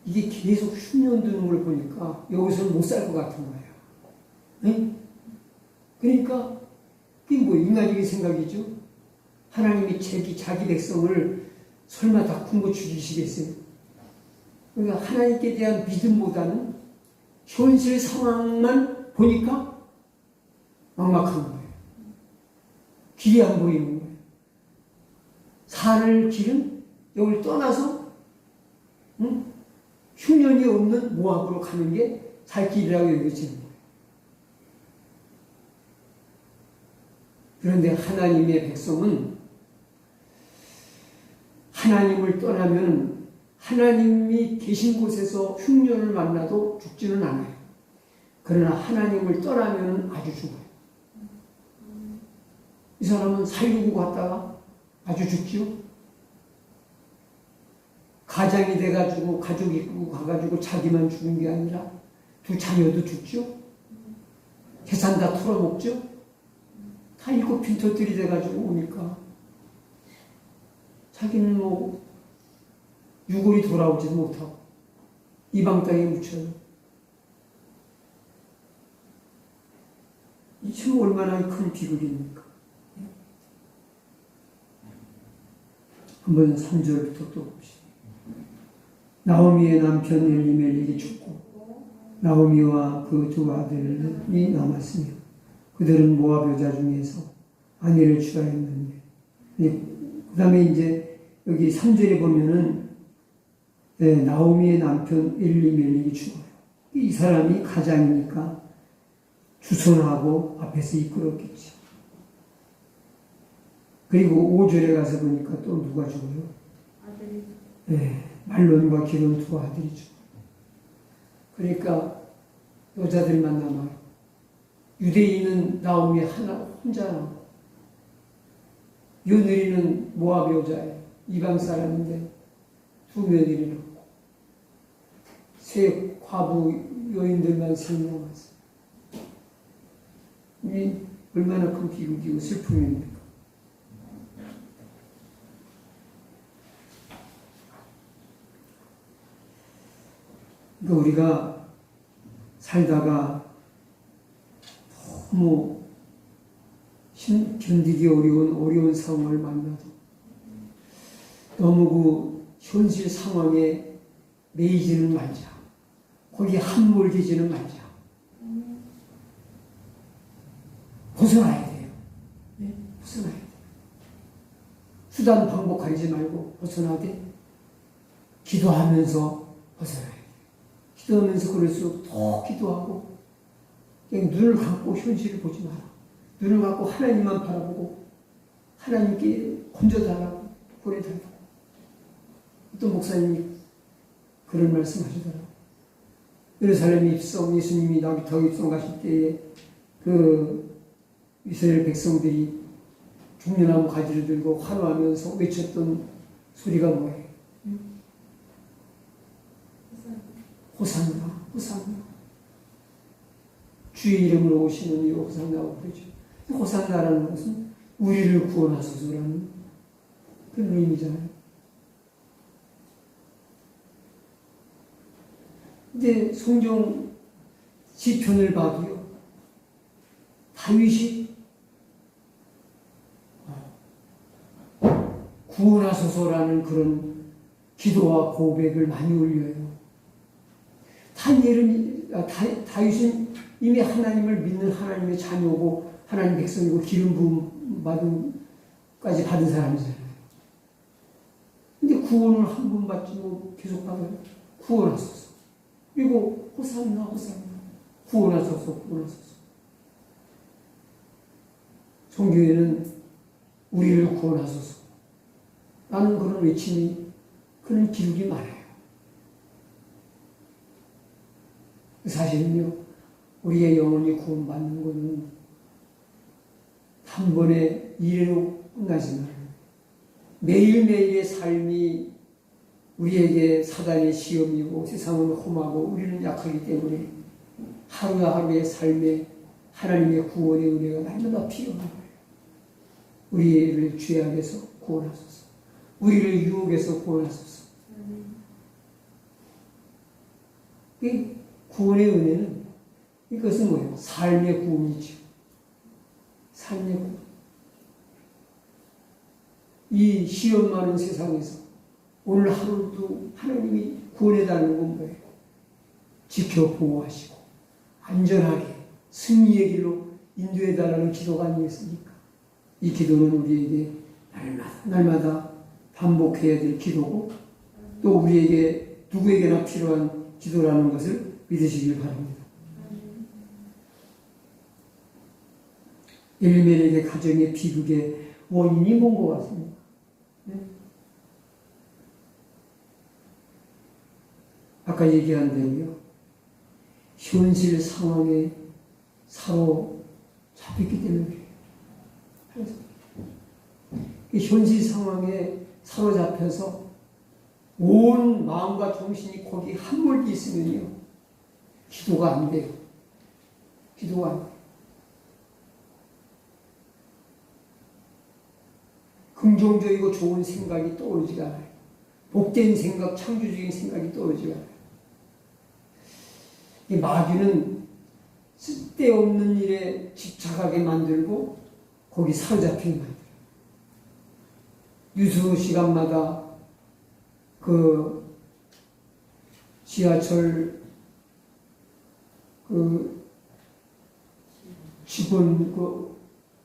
이게 계속 흉년 드는 걸 보니까 여기서는 못 살 것 같은 거예요. 네? 그러니까 그게 뭐 인간적인 생각이죠. 하나님이 자기 백성을 설마 다 굶어 죽이시겠어요? 그러니까 하나님께 대한 믿음보다는 현실 상황만 보니까 막막한 거예요. 길이 안 보이는 거예요. 살 길은 여기를 떠나서 흉년이 없는 모압으로 가는 게 살 길이라고 여겨지는 거예요. 그런데 하나님의 백성은 하나님을 떠나면 하나님이 계신 곳에서 흉년을 만나도 죽지는 않아요. 그러나 하나님을 떠나면 아주 죽어요. 이 사람은 살려고 갔다가 아주 죽지요. 가장이 돼가지고 가족 이끌고 가가지고 자기만 죽은 게 아니라 두 자녀도 죽죠. 재산 다 털어먹죠. 다 잃고 빈털들이 돼가지고 오니까 자기는 뭐 유골이 돌아오지도 못하고 이방 땅에 묻혀요. 이 참 얼마나 큰 비극입니까? 한번 3절부터 또 봅시다. 나오미의 남편 엘리멜렉이 죽고 나오미와 그 두 아들이 남았으며 그들은 모압 여자 중에서 아내를 취하였는데, 그 다음에 이제 여기 3절에 보면은 나오미의 남편 엘리멜렉이 죽어요. 이 사람이 가장이니까 주선하고 앞에서 이끌었겠죠. 그리고 5절에 가서 보니까 또 누가 죽어요? 아들이. 말론과 기론 두 아들이 죽어요. 그러니까 여자들만 남아요. 유대인은 나오미 혼자 남아요. 며느리는 모압 여자예요. 이방 사람인데 두 며느리 낳고 세 과부 여인들만 3명 남았어요. 이 얼마나 큰 비극이고 슬픔입니까? 그러니까 우리가 살다가 너무 견디기 어려운 상황을 만나도 너무 그 현실 상황에 매이지는 말자. 거기에 함몰되지는 말자. 벗어나야 돼요. 벗어나야 돼요. 수단 방법 가리지 말고 벗어나되 기도하면서 벗어나야 돼요. 기도하면서 그럴수록 더 기도하고 그냥 눈을 감고 현실을 보지 마라. 눈을 감고 하나님만 바라보고 하나님께 건져달라고 보내달라고. 어떤 목사님이 그런 말씀 하시더라고요. 예루살렘 입성, 예수님이 나귀 입성 가실 때에 그 이스라엘 백성들이 종려나무 가지를 들고 환호하면서 외쳤던 소리가 뭐예요? 호산나, 호산나. 주의 이름으로 오시는 이 호산나고 그러죠. 호산나라는 것은 우리를 구원하소서라는 그런 의미잖아요. 근데 성경 시편을 봐도요, 다윗이 구원하소서라는 그런 기도와 고백을 많이 올려요. 다윗은 이미 하나님을 믿는 하나님의 자녀고 하나님 백성이고 기름 부음 까지 받은 사람이잖아요. 근데 구원을 한 번 받지 뭐 계속 받아요. 구원하소서. 그리고 호산나 호산나 구원하소서 구원하소서. 성경에는 우리를 구원하소서 라는 그런 외침이 그런 기록이 많아요. 사실은요, 우리의 영혼이 구원받는 것은 한 번의 일로 끝나지만 매일매일의 삶이 우리에게 사단의 시험이고 세상은 험하고 우리는 약하기 때문에 하루하루의 삶에 하나님의 구원의 은혜가 날마다 필요한 거예요. 우리를 죄악에서 구원하소서. 우리를 유혹에서 구원하소서. 이 구원의 은혜는 이것은 뭐예요? 삶의 구원이죠. 삶의 구원. 이 시험 많은 세상에서 오늘 하루도 하나님이 구원해달라는 건 뭐예요? 지켜 보호하시고 안전하게 승리의 길로 인도해달라는 기도가 아니겠습니까? 이 기도는 우리에게 날마다 반복해야 될 기도고 또 우리에게 누구에게나 필요한 기도라는 것을 믿으시길 바랍니다. 엘리멜렉의 가정의 비극의 원인이 뭔 것 같습니다. 네? 아까 얘기한 대로요. 현실 상황에 사로잡혔기 때문에 그래요. 그 현실 상황에 사로잡혀서 온 마음과 정신이 거기 함몰돼 있으면요, 기도가 안 돼요. 기도가 안 돼요. 긍정적이고 좋은 생각이 떠오르지가 않아요. 복된 생각, 창조적인 생각이 떠오르지가 않아요. 이 마귀는 쓸데없는 일에 집착하게 만들고 거기 사로잡히게 만들어요. 유수 시간마다 그 지하철 그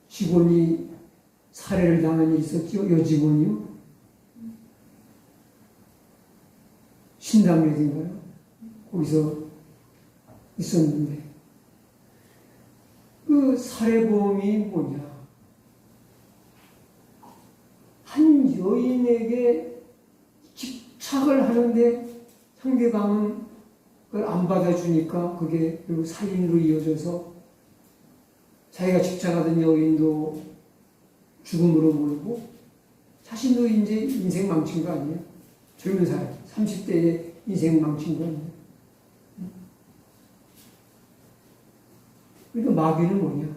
직원이 살해를 당한 일이 있었죠. 여직원이요. 신당역인가요? 거기서 있었는데 그 살해범이 뭐냐? 한 여인에게 집착을 하는데 상대방은 그걸 안 받아주니까 그게 그리고 살인으로 이어져서 자기가 집착하던 여인도 죽음으로 몰고 자신도 이제 인생 망친 거 아니에요? 젊은 사람, 30대에 인생 망친 거 아니에요? 그러니까 마귀는 뭐냐?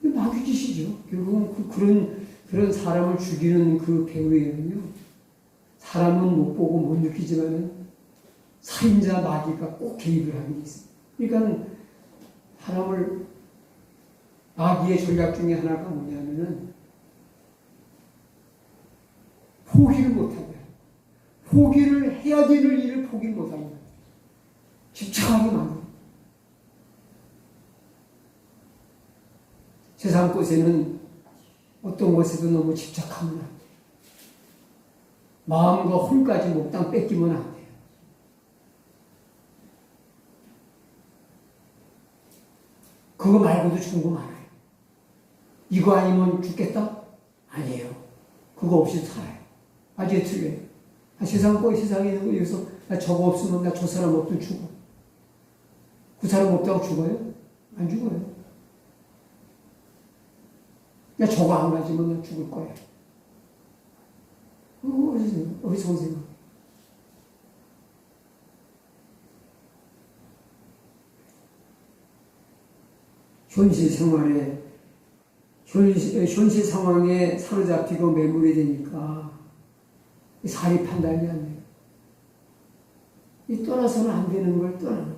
마귀 짓이죠. 결국은 그런 사람을 죽이는 그 배후에는요, 사람은 못 보고 못 느끼지만은 살인자 마귀가 꼭 개입을 하게 돼 있어요. 그러니까 사람을 마귀의 전략 중에 하나가 뭐냐면은 포기를 못하게, 포기를 해야 되는 일을 포기를 못하게, 집착하게 만들어요. 세상 곳에는 어떤 것에도 너무 집착하면 안 돼요. 마음과 혼까지 몽땅 뺏기면 안 돼요. 그거 말고도 좋은 거 많아요. 이거 아니면 죽겠다? 아니에요. 그거 없이도 살아요. 아주 틀려요. 세상에 있는 거 여기서 나 저거 없으면 나 저 사람 없으면 죽어. 그 사람 없다고 죽어요? 안 죽어요. 나 저거 안 가지면 나 죽을 거야. 어디서 온 생각? 현실 생활에, 현실 상황에 사로잡히고 매몰이 되니까 사리 판단이 안 돼요. 이 떠나서는 안 되는 걸 떠나는 거예요.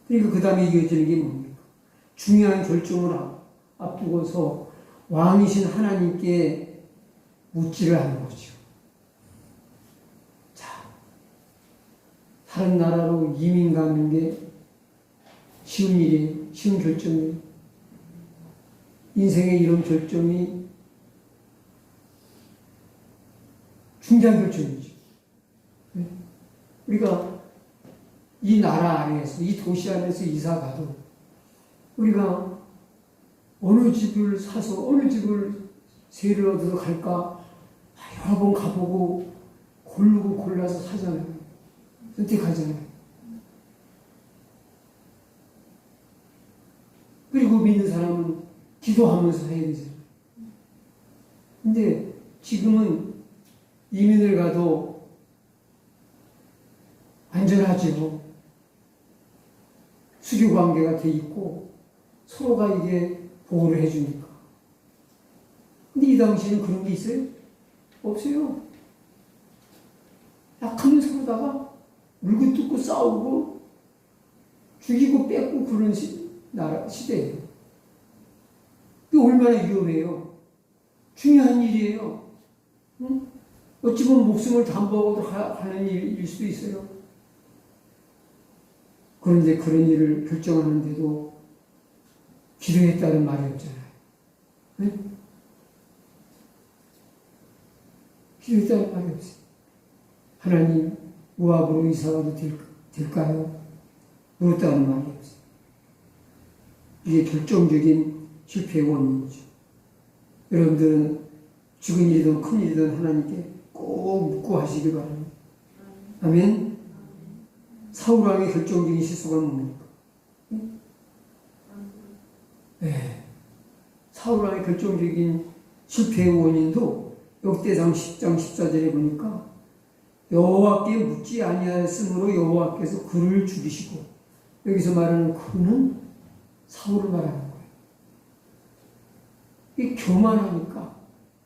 그리고 그 다음에 이어지는 게 뭡니까? 중요한 결정을 앞두고서 왕이신 하나님께 묻지를 하는 거죠. 자, 다른 나라로 이민 가는 게 쉬운 일이에요. 쉬운 결정이에요. 인생의 이런 결정이 중요한 결정이죠. 우리가 이 나라 안에서, 이 도시 안에서 이사 가도 우리가 어느 집을 사서 어느 집을 세를 얻어서 갈까 여러 번 가보고 고르고 골라서 사잖아요. 선택하잖아요. 그리고 믿는 사람은 기도하면서 해야 되잖아요. 근데 지금은 이민을 가도 안전하죠. 수교 관계가 돼 있고 서로가 이게 보호를 해주니까. 근데 이 당시에는 그런 게 있어요? 없어요. 약하면 서로다가 물고 뜯고 싸우고 죽이고 뺏고 그런 시대예요. 그게 얼마나 위험해요. 중요한 일이에요. 응? 어찌 보면 목숨을 담보하고 하는 일일 수도 있어요. 그런데 그런 일을 결정하는데도 기도했다는 말이 없잖아요. 응? 기도했다는 말이 없어요. 하나님, 모압으로 이사가도 될까요? 물었다는 말이 없어요. 이게 결정적인 실패의 원인이죠. 여러분들은 죽은 일이든 큰 일이든 하나님께 꼭 묻고 하시기 바랍니다. 아멘. 사울왕의 결정적인 실수가 뭡니까? 네. 사울왕의 결정적인 실패의 원인도 역대상 10장 14절에 보니까 여호와께 묻지 아니하였으므로 여호와께서 그를 죽이시고, 여기서 말하는 그는 사울을 말하는 거예요. 이 교만하니까,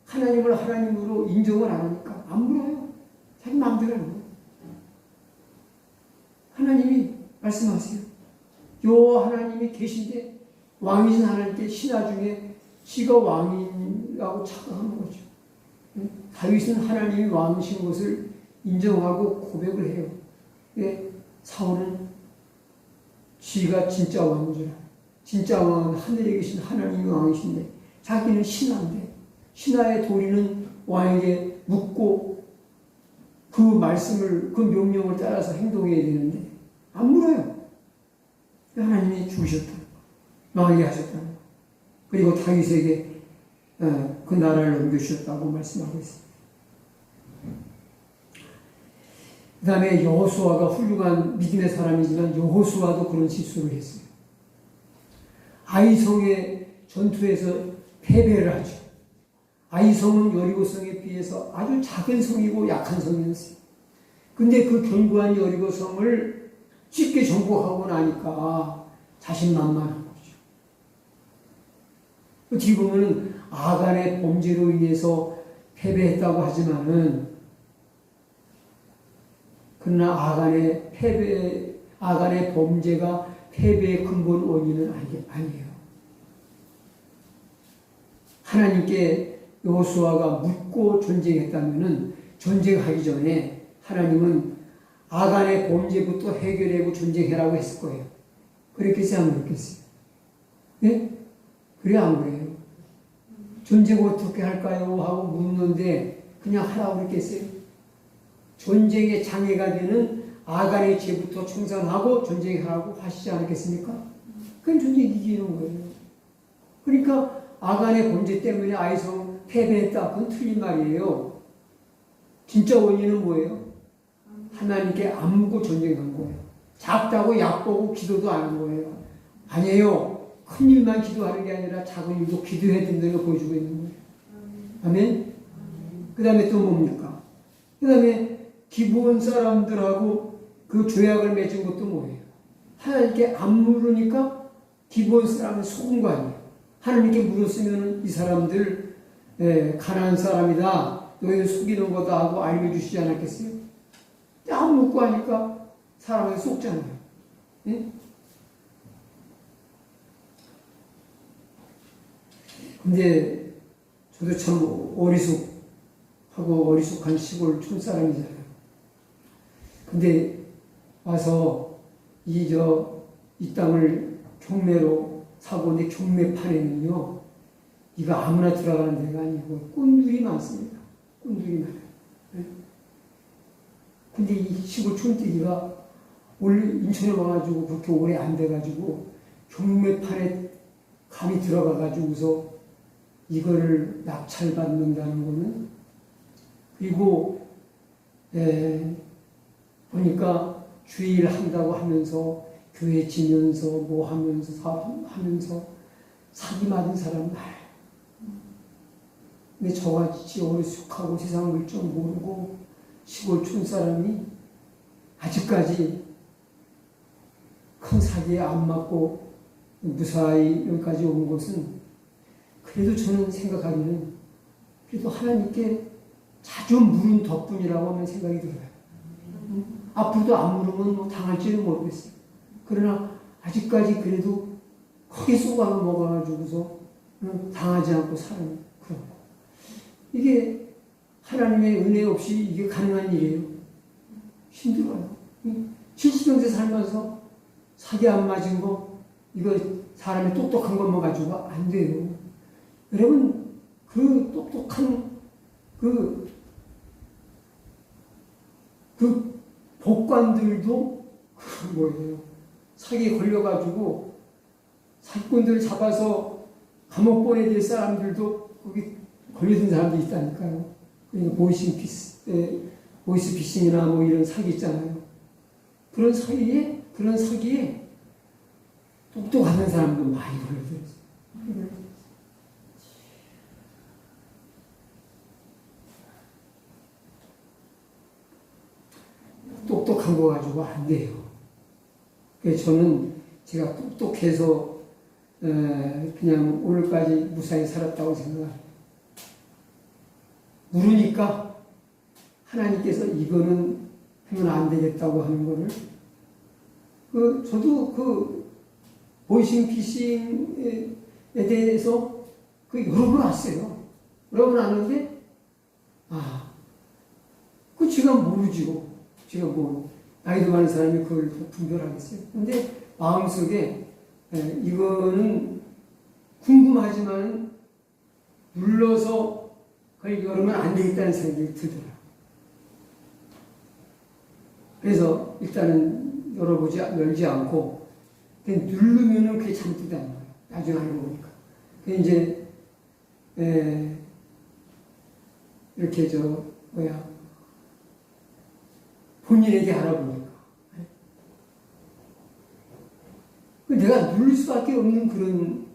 하나님을 하나님으로 인정을 안 하니까 안 물어요. 자기 마음대로 하는 거예요. 하나님이 말씀하세요. 여호와 하나님이 계신데 왕이신 하나님께 신하 중에 지가 왕이라고 착각하는 거죠. 다윗은 하나님이 왕이신 것을 인정하고 고백을 해요. 사울은 지가 진짜 왕인 줄 알아요. 진짜 왕은 하늘에 계신 하나님이 왕이신데 자기는 신하인데, 신하의 도리는 왕에게 묻고 그 말씀을, 그 명령을 따라서 행동해야 되는데 안 물어요. 하나님이 죽으셨다, 망하게 하셨다. 그리고 다윗에게 그 나라를 넘겨주셨다고 말씀하고 있습니다. 그 다음에 여호수아가 훌륭한 믿음의 사람이지만 여호수아도 그런 실수를 했어요. 아이성의 전투에서 패배를 하죠. 아이성은 여리고성에 비해서 아주 작은 성이고 약한 성이었어요. 근데 그 견고한 여리고성을 쉽게 정복하고 나니까 자신만만한 거죠. 어떻게 보면 아간의 범죄로 인해서 패배했다고 하지만은, 그러나 아간의 범죄가 패배의 근본 원인은 아니에요. 하나님께 여호수아가 묻고 전쟁했다면은, 전쟁하기 전에 하나님은 아간의 범죄부터 해결하고 전쟁해라고 했을 거예요. 그랬겠어요, 안 그랬겠어요? 네? 그래, 안 그래요? 전쟁 어떻게 할까요? 하고 묻는데 그냥 하라고 그랬겠어요? 전쟁의 장애가 되는 아간의 죄부터 청산하고 전쟁하라고 하시지 않았겠습니까? 그건 전쟁이 이기는 거예요. 그러니까 아간의 범죄 때문에 아이성 패배했다. 그건 틀린 말이에요. 진짜 원인은 뭐예요? 하나님께 안 묻고 전쟁한 거예요. 작다고 약보고 기도도 안 한 거예요. 아니에요. 큰 일만 기도하는 게 아니라 작은 일도 기도해야 된다는 걸 보여주고 있는 거예요. 아멘? 그 다음에 또 뭡니까? 그 다음에 기브온 사람들하고 그 조약을 맺은 것도 뭐예요? 하나님께 안 물으니까 기브온 사람은 속은 거 아니에요. 하나님께 물었으면 이 사람들 가나안 사람이다, 너희를 속이는 거다 하고 알려주시지 않았겠어요? 안 묻고 하니까 사람을 속잖아요. 예? 근데 저도 참 어리숙한 시골 촌사람이잖아요. 근데 와서 이 땅을 경매로 사고, 근데 경매판에는요, 이거 아무나 들어가는 데가 아니고 꾼들이 많습니다. 꾼들이 많아요. 네? 근데 이 시골 촌뜨기가 원래 인천에 와가지고 그렇게 오래 안 돼가지고 경매판에 감이 들어가가지고서 이거를 낙찰받는다는 거는, 그리고 보니까 주일 한다고 하면서 교회 지면서 뭐 하면서 사업하면서 사기 맞은 사람 많아요. 근데 저같이 어리숙하고 세상 물정 모르고 시골 촌사람이 아직까지 큰 사기에 안 맞고 무사히 여기까지 온 것은, 그래도 저는 생각하기는 그래도 하나님께 자주 물은 덕분이라고 하는 생각이 들어요. 앞으로도 안 물으면 뭐 당할지는 모르겠어요. 그러나 아직까지 그래도 크게 쏘가고 먹어가지고서 당하지 않고 사는 그런 거. 이게 하나님의 은혜 없이 이게 가능한 일이에요. 힘들어요. 70년째 살면서 사기 안 맞은 거, 이거 사람이 똑똑한 것만 가지고 안 돼요. 여러분, 그 똑똑한 그 법관들도 뭐예요? 사기에 걸려가지고 사기꾼들을 잡아서 감옥 보내야 될 사람들도 거기 걸려든 사람들이 있다니까요. 그러니까 보이스피싱이나 뭐 이런 사기 있잖아요. 그런 사기에 똑똑한 사람도 많이 걸려들었어요. 그거 가지고 안 돼요. 그래서 저는 제가 똑똑해서 그냥 오늘까지 무사히 살았다고 생각해요. 물으니까 하나님께서 이거는 하면 안 되겠다고 하는 거를 저도 보이싱피싱에 대해서 여러 번 왔어요. 여러 번 왔는데 제가 모르지고 제가 나이도 많은 사람이 그걸 분별하겠어요. 근데 마음속에 이거는 궁금하지만 눌러서 그걸 열으면 안 되겠다는 생각이 들더라고요. 그래서 일단은 열지 않고 누르면은 그게 잘못되다는 거예요. 나중에 알고 보니까. 이제 이렇게 본인에게 알아보니까 내가 누를 수밖에 없는 그런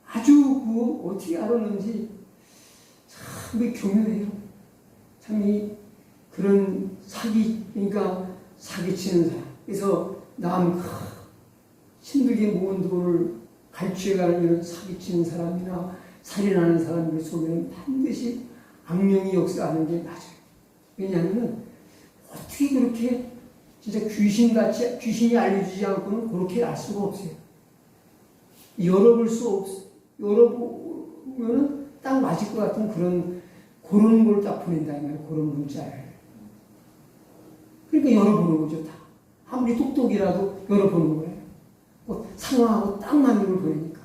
아주 어떻게 알았는지 참 교묘해요. 참 그런 그러니까 사기치는 사람. 그래서 남 힘들게 모은 돈을 갈취해가는 이런 사기치는 사람이나 살인하는 사람들 속에는 반드시 악령이 역사하는 게 맞아요. 왜냐하면 어떻게 그렇게 진짜 귀신같이 귀신이 알려주지 않고는 그렇게 알 수가 없어요. 열어보면은 딱 맞을 것 같은 그런 걸 딱 보낸다 이 말이에요. 그런 문자를. 그러니까 열어보는 거죠. 다. 아무리 똑똑이라도 열어보는 거예요. 상황하고 딱 맞는 걸 보내니까.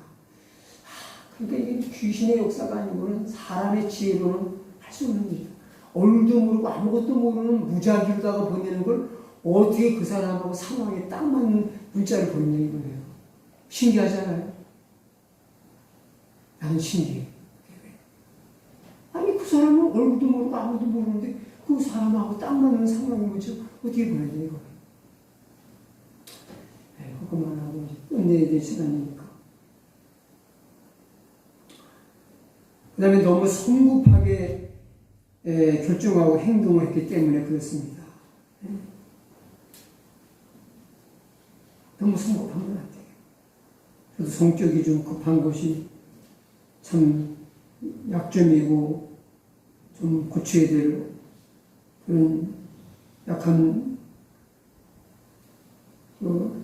그러니까 이게 귀신의 역사가 아니고는 사람의 지혜로는 할 수 없는 일이다. 얼도 모르고 아무것도 모르는 무작위로다가 보내는 걸 어떻게 그 사람하고 상황에 딱 맞는 문자를 보내냐 이거예요. 신기하잖아요. 나는 신기해. 아니 그 사람은 얼굴도 모르고 아무도 모르는데 그 사람하고 딱 맞는 상황이 뭐죠? 어떻게 보내냐 이거예요. 그것만 하고 이제 끝내야 될 시간이니까. 그 다음에 너무 성급하게 결정하고 행동을 했기 때문에 그렇습니다. 너무 성급한 것 같아요. 저도 성격이 좀 급한 것이 참 약점이고 좀 고쳐야 될 그런 약한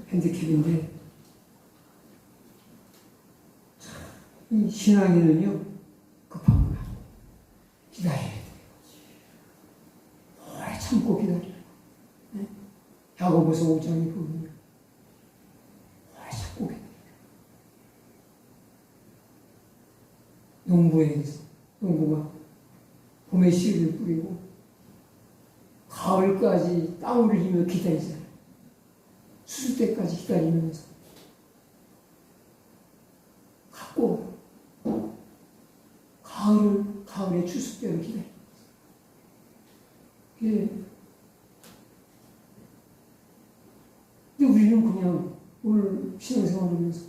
핸디캡인데 이 신앙에는요 급한 거 같아요. 기다려야 돼요. 오래 참고 기다려요. 야고보서 5장에 보면 오래 참고 기다려요. 농부가 봄에 씨를 뿌리고 가을까지 땀을 흘리며 기다리잖아요. 수술 때까지 기다리면서 갖고 가을에 추수 때를 기다려요. 근데 우리는 그냥 오늘 신앙생활을 하면서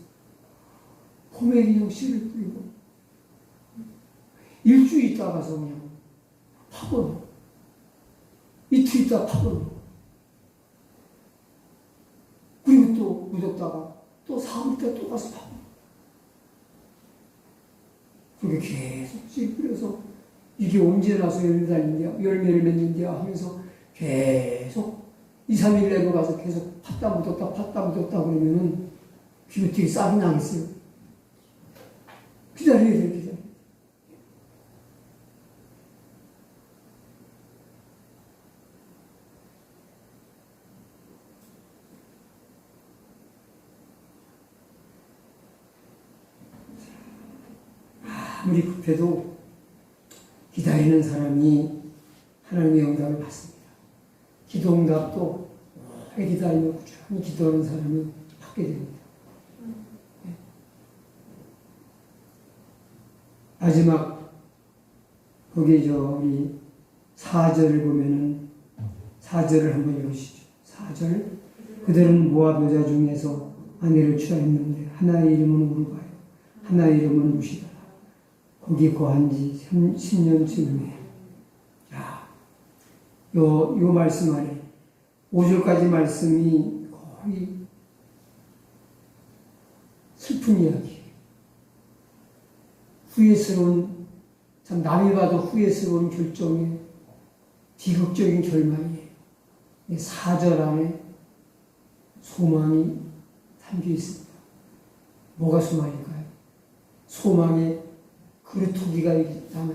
봄에 그냥 씨를 뿌리고 일주일 있다가서 그냥 파버려. 이틀 있다가 파버려. 그리고 또 묻었다가 또 사흘 있다가 또 가서 파버려. 그렇게 계속 씨 뿌려서 이게 언제 나서 열매를 맺는데야 하면서 계속 2, 3일 내고 가서 계속 팠다 묻었다 그러면은 귀가 되게 싹이 나겠어요. 기다려야 돼요, 기다려. 아무리 급해도 기다리는 사람이 하나님의 응답을 받습니다. 기도 응답도 오래 기다리며 꾸준히 기도하는 사람이 받게 됩니다. 마지막 거기에 우리 4절을 보면은 4절을 한번 읽으시죠. 4절 그들은 모압 여자 중에서 아내를 취하였는데 하나의 이름은 우르바요 하나의 이름은 루시다. 거기 거한 지 10년쯤 후에 요 말씀 안에 5절까지 말씀이 거의 슬픈 이야기예요. 후회스러운, 참 남이 봐도 후회스러운 결정에 비극적인 결말이에요. 4절 안에 소망이 담겨 있습니다. 뭐가 소망일까요? 소망의 그루터기가 남아